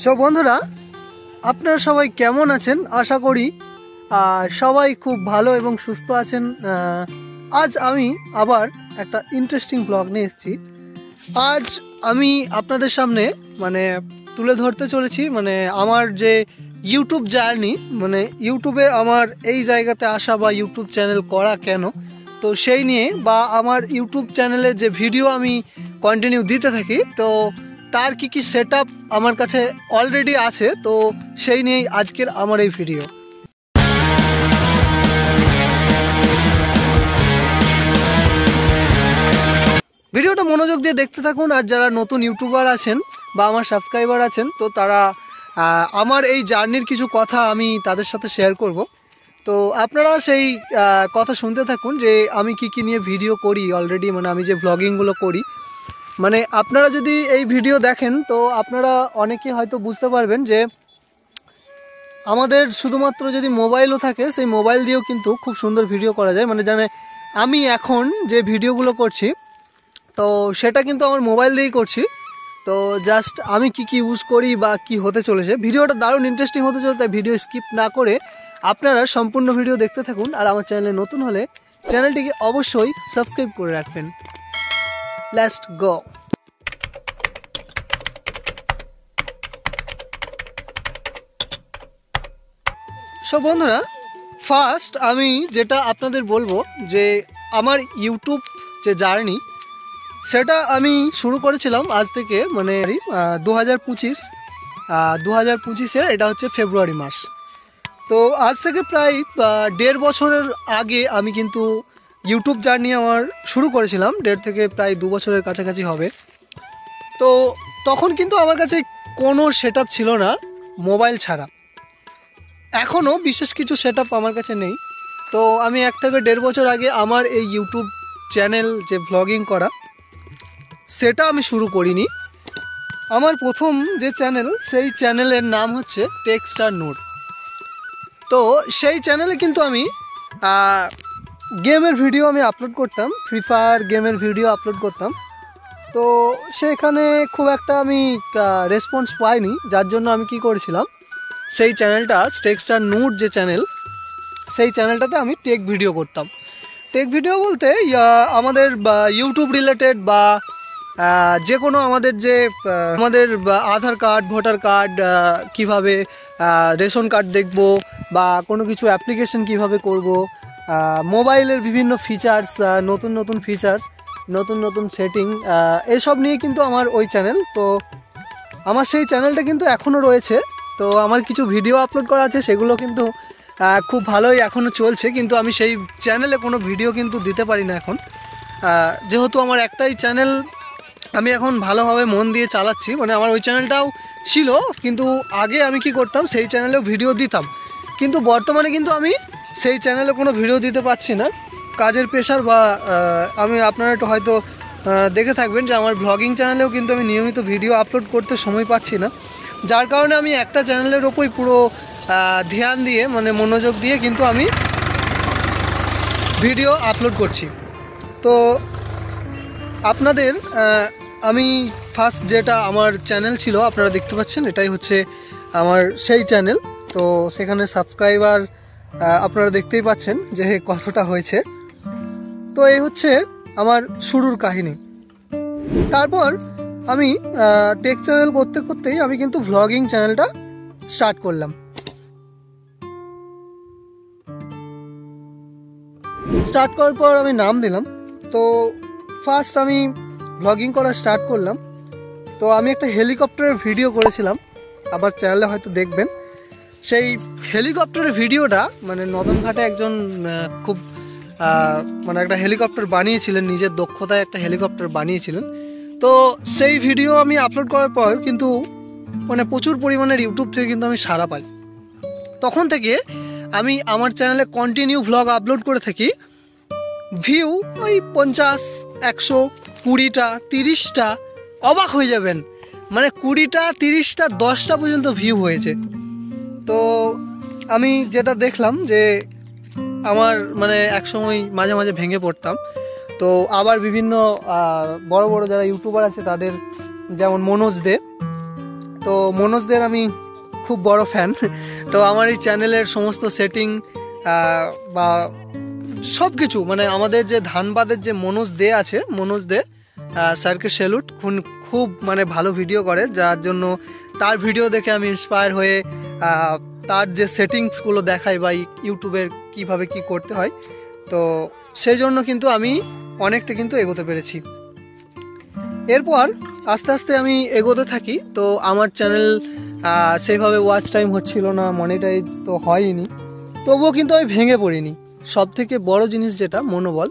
সব বন্ধুরা আপনারা সবাই কেমন আছেন? আশা করি সবাই খুব ভালো এবং সুস্থ আছেন। আজ আমি আবার একটা ইন্টারেস্টিং ব্লগ নিয়ে এসেছি। আজ আমি আপনাদের সামনে তুলে ধরতে চলেছি আমার যে ইউটিউব জার্নি, ইউটিউবে আমার এই জায়গাতে আসা বা ইউটিউব চ্যানেল করা কেন, তো সেই নিয়ে বা আমার ইউটিউব চ্যানেলে যে ভিডিও আমি কন্টিনিউ দিতে থাকি, তো তার কি সেটআপ আমার কাছে অলরেডি আছে, তো সেই নিয়েই আজকের আমার এই ভিডিও। ভিডিওটা মনোযোগ দিয়ে দেখতে থাকুন। আর যারা নতুন ইউটিউবার আছেন বা আমার সাবস্ক্রাইবার আছেন, তো তারা আমার এই জার্নির কিছু কথা আমি তাদের সাথে শেয়ার করব। তো আপনারা সেই কথা শুনতে থাকুন যে আমি কি নিয়ে ভিডিও করি অলরেডি, আমি যে ব্লগিংগুলো করি। আপনারা যদি এই ভিডিও দেখেন তো আপনারা অনেকে হয়তো বুঝতে পারবেন যে আমাদের শুধুমাত্র যদি মোবাইলও থাকে, সেই মোবাইল দিয়েও কিন্তু খুব সুন্দর ভিডিও করা যায়। আমি এখন যে ভিডিওগুলো করছি, তো সেটা কিন্তু আমার মোবাইল দিয়েই করছি। তো জাস্ট আমি কি ইউজ করি বা কি হতে চলেছে, ভিডিওটা দারুণ ইন্টারেস্টিং হতে চলে, তাই ভিডিও স্কিপ না করে আপনারা সম্পূর্ণ ভিডিও দেখতে থাকুন। আর আমার চ্যানেলে নতুন হলে চ্যানেলটিকে অবশ্যই সাবস্ক্রাইব করে রাখবেন। Let's go. সব বন্ধুরা, ফার্স্ট আমি যেটা আপনাদের বলবো যে আমার ইউটিউব যে জার্নি, সেটা আমি শুরু করেছিলাম আজ থেকে 2025 এটা হচ্ছে ফেব্রুয়ারি মাস। তো আজ থেকে প্রায় 1.5 বছরের আগে আমি কিন্তু ইউটিউব জার্নি আমার শুরু করেছিলাম। 1.5 থেকে প্রায় 2 বছরের কাছাকাছি হবে। তো তখন কিন্তু আমার কাছে কোনো সেটআপ ছিল না মোবাইল ছাড়া। এখনও বিশেষ কিছু সেটআপ আমার কাছে নেই। তো আমি 1 থেকে 1.5 বছর আগে আমার এই ইউটিউব চ্যানেল যে ব্লগিং করা, সেটা আমি শুরু করিনি। আমার প্রথম যে চ্যানেল, সেই চ্যানেলের নাম হচ্ছে টেকস্টার নূর। তো সেই চ্যানেলে কিন্তু আমি গেমের ভিডিও আমি আপলোড করতাম, ফ্রি ফায়ার গেমের ভিডিও আপলোড করতাম। তো সেখানে খুব একটা আমি রেসপন্স পাইনি, যার জন্য আমি কি করেছিলাম, সেই চ্যানেলটা টেকস্টার নূর যে চ্যানেল, সেই চ্যানেলটাতে আমি টেক ভিডিও করতাম। টেক ভিডিও বলতে আমাদের ইউটিউব রিলেটেড বা যে কোনো আমাদের আধার কার্ড, ভোটার কার্ড, কিভাবে রেশন কার্ড দেখব, বা কোনো কিছু অ্যাপ্লিকেশন কিভাবে করব, মোবাইলের বিভিন্ন ফিচার্স, নতুন ফিচার্স, নতুন সেটিং, এসব নিয়ে কিন্তু আমার ওই চ্যানেল। তো আমার সেই চ্যানেলটা কিন্তু এখনও রয়েছে। তো আমার কিছু ভিডিও আপলোড করা আছে, সেগুলো কিন্তু খুব ভালোই এখনও চলছে, কিন্তু আমি সেই চ্যানেলে কোনো ভিডিও কিন্তু দিতে পারি না এখন, যেহেতু আমার একটাই চ্যানেল আমি এখন ভালোভাবে মন দিয়ে চালাচ্ছি। আমার ওই চ্যানেলটাও ছিল, কিন্তু আগে আমি কি করতাম, সেই চ্যানেলেও ভিডিও দিতাম, কিন্তু বর্তমানে কিন্তু আমি সেই চ্যানেলে কোনো ভিডিও দিতে পারছি না, কাজের প্রেশার বা আপনারা একটু হয়তো দেখে থাকবেন যে আমার ব্লগিং চ্যানেলেও কিন্তু আমি নিয়মিত ভিডিও আপলোড করতে সময় পাচ্ছি না, যার কারণে আমি একটা চ্যানেলের ওপরই পুরো ধ্যান দিয়ে মনোযোগ দিয়ে কিন্তু আমি ভিডিও আপলোড করছি। তো আপনাদের আমি ফার্স্ট যেটা আমার চ্যানেল ছিল আপনারা দেখতে পাচ্ছেন, এটাই হচ্ছে আমার সেই চ্যানেল। তো সেখানে সাবস্ক্রাইবার আপনারা দেখতেই পাচ্ছেন যে কতটা হয়েছে। তো এই হচ্ছে আমার শুরুর কাহিনী। তারপর আমি টেক চ্যানেল করতেই আমি কিন্তু ভ্লগিং চ্যানেলটা স্টার্ট করলাম। স্টার্ট করার পর আমি নাম দিলাম। তো ফার্স্ট আমি ভ্লগিং করা স্টার্ট করলাম। তো আমি একটা হেলিকপ্টারের ভিডিও করেছিলাম, আবার চ্যানেলে হয়তো দেখবেন। সেই হেলিকপ্টারের ভিডিওটা নদনঘাটে একজন খুব একটা হেলিকপ্টার বানিয়েছিলেন, নিজের দক্ষতায় একটা হেলিকপ্টার বানিয়েছিলেন। তো সেই ভিডিও আমি আপলোড করার পর কিন্তু প্রচুর পরিমাণের ইউটিউব থেকে কিন্তু আমি সাড়া পাই। তখন থেকে আমি আমার চ্যানেলে কন্টিনিউ ভ্লগ আপলোড করে থাকি। ভিউ ওই 50, 100, 20টা, 30টা, অবাক হয়ে যাবেন, 20টা, 30টা, 10টা পর্যন্ত ভিউ হয়েছে। তো আমি যেটা দেখলাম যে আমার এক সময় মাঝে মাঝে ভেঙে পড়তাম। তো আবার বিভিন্ন বড় বড় যারা ইউটিউবার আছে তাদের, যেমন মনোজ দে, তো তো মনোজদের আমি খুব বড় ফ্যান। তো আমার এই চ্যানেলের সমস্ত সেটিং বা সব কিছু মানে আমাদের যে ধানবাদের যে মনোজ দে আছে, মনোজ দে স্যারকে স্যালুট, খুব মানে ভালো ভিডিও করে, যার জন্য তার ভিডিও দেখে আমি ইন্সপায়ার হয়ে তার যে সেটিংসগুলো দেখাই বা ইউটিউবের কিভাবে কি করতে হয়, তো সেই জন্য কিন্তু আমি অনেকটা কিন্তু এগোতে পেরেছি। এরপর আস্তে আস্তে আমি এগোতে থাকি। তো আমার চ্যানেল সেইভাবে ওয়াচ টাইম হচ্ছিল না, মনিটাইজ তো হয়নি, তবুও কিন্তু আমি ভেঙে পড়িনি। সব থেকে বড় জিনিস যেটা মনোবল,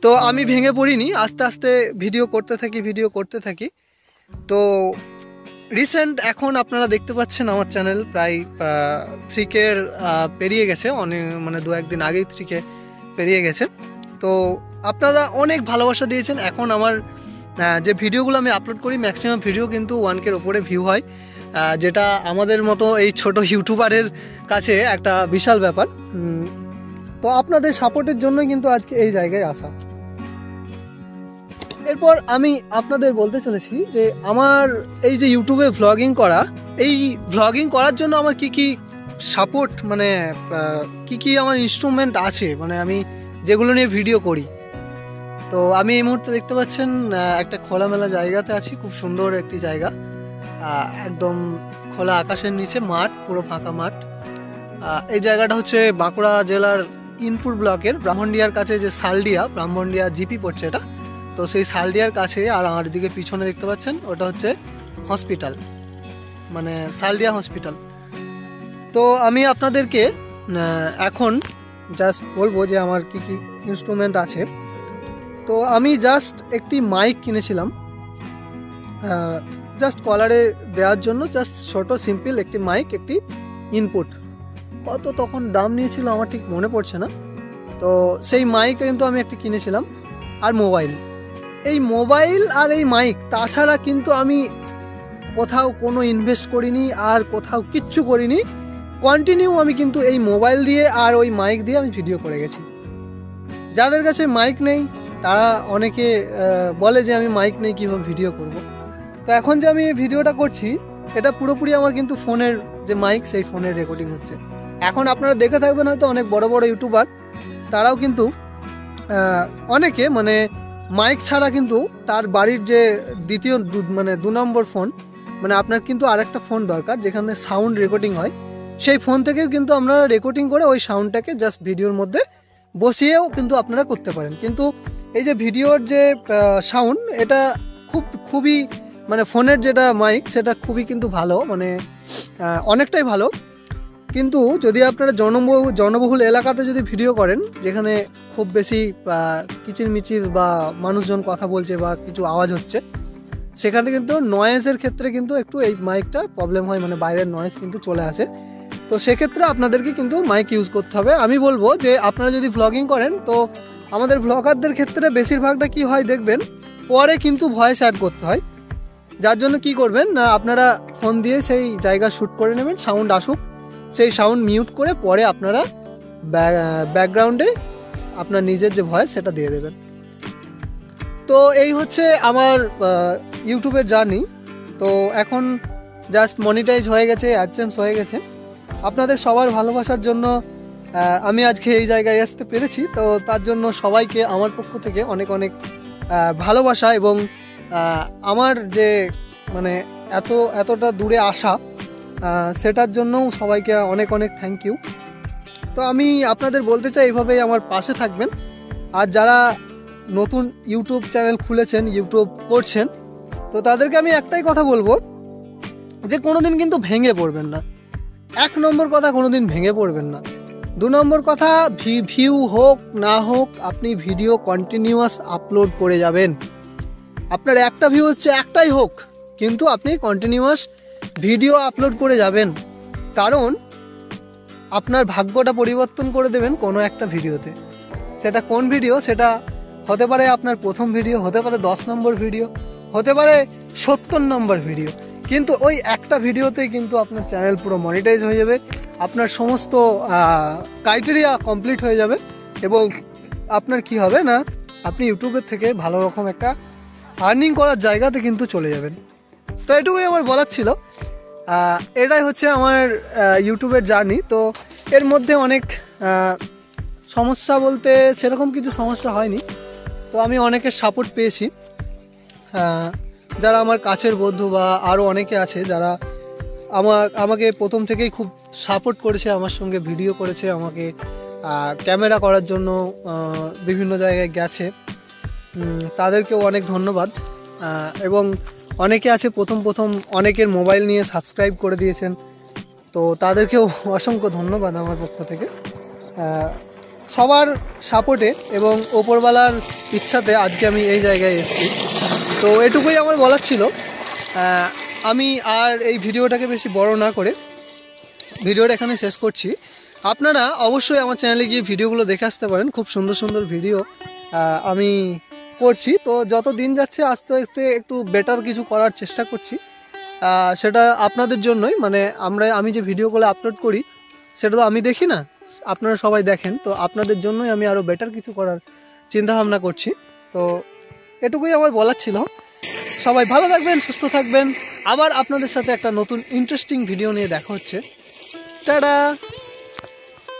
তো আমি ভেঙে পড়িনি, আস্তে আস্তে ভিডিও করতে থাকি। তো রিসেন্ট এখন আপনারা দেখতে পাচ্ছেন আমার চ্যানেল প্রায় 3K পেরিয়ে গেছে, অনেক মানে 2-1 দিন আগেই 3K পেরিয়ে গেছে। তো আপনারা অনেক ভালোবাসা দিয়েছেন। এখন আমার যে ভিডিওগুলো আমি আপলোড করি ম্যাক্সিমাম ভিডিও কিন্তু 1K ওপরে ভিউ হয়, যেটা আমাদের মতো এই ছোট ইউটিউবারের কাছে একটা বিশাল ব্যাপার। তো আপনাদের সাপোর্টের জন্যই কিন্তু আজকে এই জায়গায় আসা। এরপর আমি আপনাদের বলতে চলেছি যে আমার এই যে ইউটিউবে ভ্লগিং করা, এই ভ্লগিং করার জন্য আমার কি কি সাপোর্ট মানে কি আমার ইনস্ট্রুমেন্ট আছে, মানে আমি যেগুলো নিয়ে ভিডিও করি। তো আমি এই মুহূর্তে দেখতে পাচ্ছেন একটা খোলামেলা জায়গাতে আছি, খুব সুন্দর একটি জায়গা, একদম খোলা আকাশের নিচে মাঠ, পুরো ফাঁকা মাঠ। এই জায়গাটা হচ্ছে বাঁকুড়া জেলার ইনপুর ব্লকের ব্রাহ্মণডিয়ার কাছে, যে সালডিয়া ব্রাহ্মণডিয়া জিপি পড়ছে এটা, তো সেই সালডিয়ার কাছে। আর আমার দিকে পিছনে দেখতে পাচ্ছেন ওটা হচ্ছে হসপিটাল, মানে সালডিয়া হসপিটাল। তো আমি আপনাদেরকে এখন জাস্ট বলবো যে আমার কি কি ইনস্ট্রুমেন্ট আছে। তো আমি জাস্ট একটি মাইক কিনেছিলাম, জাস্ট কলারে দেওয়ার জন্য, জাস্ট ছোট সিম্পল একটি মাইক, একটি ইনপুট। কত তখন দাম নিয়েছিল আমার ঠিক মনে পড়ছে না। তো সেই মাইক কিন্তু আমি একটি কিনেছিলাম, আর মোবাইল। এই মোবাইল আর এই মাইক, তাছাড়া কিন্তু আমি কোথাও কোনো ইনভেস্ট করিনি, আর কোথাও কিচ্ছু করিনি। কন্টিনিউ আমি কিন্তু এই মোবাইল দিয়ে আর ওই মাইক দিয়ে আমি ভিডিও করে গেছি। যাদের কাছে মাইক নেই তারা অনেকে বলে যে আমি মাইক নেই কীভাবে ভিডিও করব। তো এখন যে আমি এই ভিডিওটা করছি এটা পুরোপুরি আমার কিন্তু ফোনের যে মাইক, সেই ফোনের রেকর্ডিং হচ্ছে। এখন আপনারা দেখে থাকবেন হয়তো অনেক বড় বড় ইউটিউবার তারাও কিন্তু অনেকে মানে মাইক ছাড়া কিন্তু তার বাড়ির যে দ্বিতীয় মানে 2 নম্বর ফোন, মানে আপনার কিন্তু আরেকটা ফোন দরকার যেখানে সাউন্ড রেকর্ডিং হয়, সেই ফোন থেকেও কিন্তু আপনারা রেকর্ডিং করে ওই সাউন্ডটাকে জাস্ট ভিডিওর মধ্যে বসিয়েও কিন্তু আপনারা করতে পারেন। কিন্তু এই যে ভিডিওর যে সাউন্ড, এটা খুবই মানে ফোনের যেটা মাইক সেটা খুবই কিন্তু ভালো, মানে অনেকটাই ভালো। কিন্তু যদি আপনারা জনবহুল এলাকাতে যদি ভিডিও করেন, যেখানে খুব বেশি কিচিরমিচির বা মানুষজন কথা বলছে বা কিছু আওয়াজ হচ্ছে, সেখানে কিন্তু নয়েজের ক্ষেত্রে কিন্তু একটু এই মাইকটা প্রবলেম হয়, মানে বাইরের নয়েজ কিন্তু চলে আসে। তো সেক্ষেত্রে আপনাদেরকে কিন্তু মাইক ইউজ করতে হবে। আমি বলবো যে আপনারা যদি ভ্লগিং করেন, তো আমাদের ভ্লগারদের ক্ষেত্রে বেশিরভাগটা কি হয় দেখবেন, পরে কিন্তু ভয়েস অ্যাড করতে হয়। যার জন্য কি করবেন না, আপনারা ফোন দিয়ে সেই জায়গা শ্যুট করে নেবেন, সাউন্ড আসুক, সেই সাউন্ড মিউট করে পরে আপনারা ব্যাকগ্রাউন্ডে আপনার নিজের যে ভয়েস সেটা দিয়ে দেবেন। তো এই হচ্ছে আমার ইউটিউবের জার্নি। তো এখন জাস্ট মনিটাইজ হয়ে গেছে, অ্যাডসেন্স হয়ে গেছে। আপনাদের সবার ভালোবাসার জন্য আমি আজকে এই জায়গায় আসতে পেরেছি। তো তার জন্য সবাইকে আমার পক্ষ থেকে অনেক অনেক ভালোবাসা, এবং আমার যে মানে এতটা দূরে আসা, সেটার জন্যও সবাইকে অনেক অনেক থ্যাংক ইউ। তো আমি আপনাদের বলতে চাই এইভাবেই আমার পাশে থাকবেন। আর যারা নতুন ইউটিউব চ্যানেল খুলেছেন, ইউটিউব করছেন, তো তাদেরকে আমি একটাই কথা বলবো যে কোনোদিন কিন্তু ভেঙে পড়বেন না। 1 নম্বর কথা, কোনোদিন ভেঙে পড়বেন না। 2 নম্বর কথা, ভিউ হোক না হোক, আপনি ভিডিও কন্টিনিউয়াস আপলোড করে যাবেন। আপনার একটা ভিউ হচ্ছে একটাই হোক, কিন্তু আপনি কন্টিনিউয়াস ভিডিও আপলোড করে যাবেন, কারণ আপনার ভাগ্যটা পরিবর্তন করে দেবেন কোনো একটা ভিডিওতে। সেটা কোন ভিডিও, সেটা হতে পারে আপনার প্রথম ভিডিও, হতে পারে 10 নম্বর ভিডিও, হতে পারে 70 নম্বর ভিডিও, কিন্তু ওই একটা ভিডিওতেই কিন্তু আপনার চ্যানেল পুরো মনিটাইজ হয়ে যাবে, আপনার সমস্ত ক্রাইটেরিয়া কমপ্লিট হয়ে যাবে, এবং আপনার কি হবে না, আপনি ইউটিউবের থেকে ভালো রকম একটা আর্নিং করার জায়গাতে কিন্তু চলে যাবেন। তো এটুকুই আমার বলার ছিল। এটাই হচ্ছে আমার ইউটিউবের জার্নি। তো এর মধ্যে অনেক সমস্যা বলতে সেরকম কিছু সমস্যা হয়নি। তো আমি অনেকের সাপোর্ট পেয়েছি, যারা আমার কাছের বন্ধু বা আরও অনেকে আছে যারা আমাকে প্রথম থেকেই খুব সাপোর্ট করেছে, আমার সঙ্গে ভিডিও করেছে, আমাকে ক্যামেরা করার জন্য বিভিন্ন জায়গায় গেছে, তাদেরকেও অনেক ধন্যবাদ। এবং অনেকে আছে প্রথম অনেকের মোবাইল নিয়ে সাবস্ক্রাইব করে দিয়েছেন, তো তাদেরকেও অসংখ্য ধন্যবাদ আমার পক্ষ থেকে। সবার সাপোর্টে এবং ওপরওয়ালার ইচ্ছাতে আজকে আমি এই জায়গায় এসেছি। তো এটুকুই আমার বলার ছিল। আমি আর এই ভিডিওটাকে বেশি বড় না করে ভিডিওটা এখানে শেষ করছি। আপনারা অবশ্যই আমার চ্যানেলে গিয়ে ভিডিওগুলো দেখে আসতে পারেন, খুব সুন্দর সুন্দর ভিডিও আমি করছি। তো যত দিন যাচ্ছে আস্তে আস্তে একটু বেটার কিছু করার চেষ্টা করছি, সেটা আপনাদের জন্যই। মানে আমি যে ভিডিওগুলো আপলোড করি সেটা তো আমি দেখি না, আপনারা সবাই দেখেন, তো আপনাদের জন্যই আমি আরও বেটার কিছু করার চিন্তাভাবনা করছি। তো এটুকুই আমার বলার ছিল। সবাই ভালো থাকবেন, সুস্থ থাকবেন। আবার আপনাদের সাথে একটা নতুন ইন্টারেস্টিং ভিডিও নিয়ে দেখা হচ্ছে। টাটা।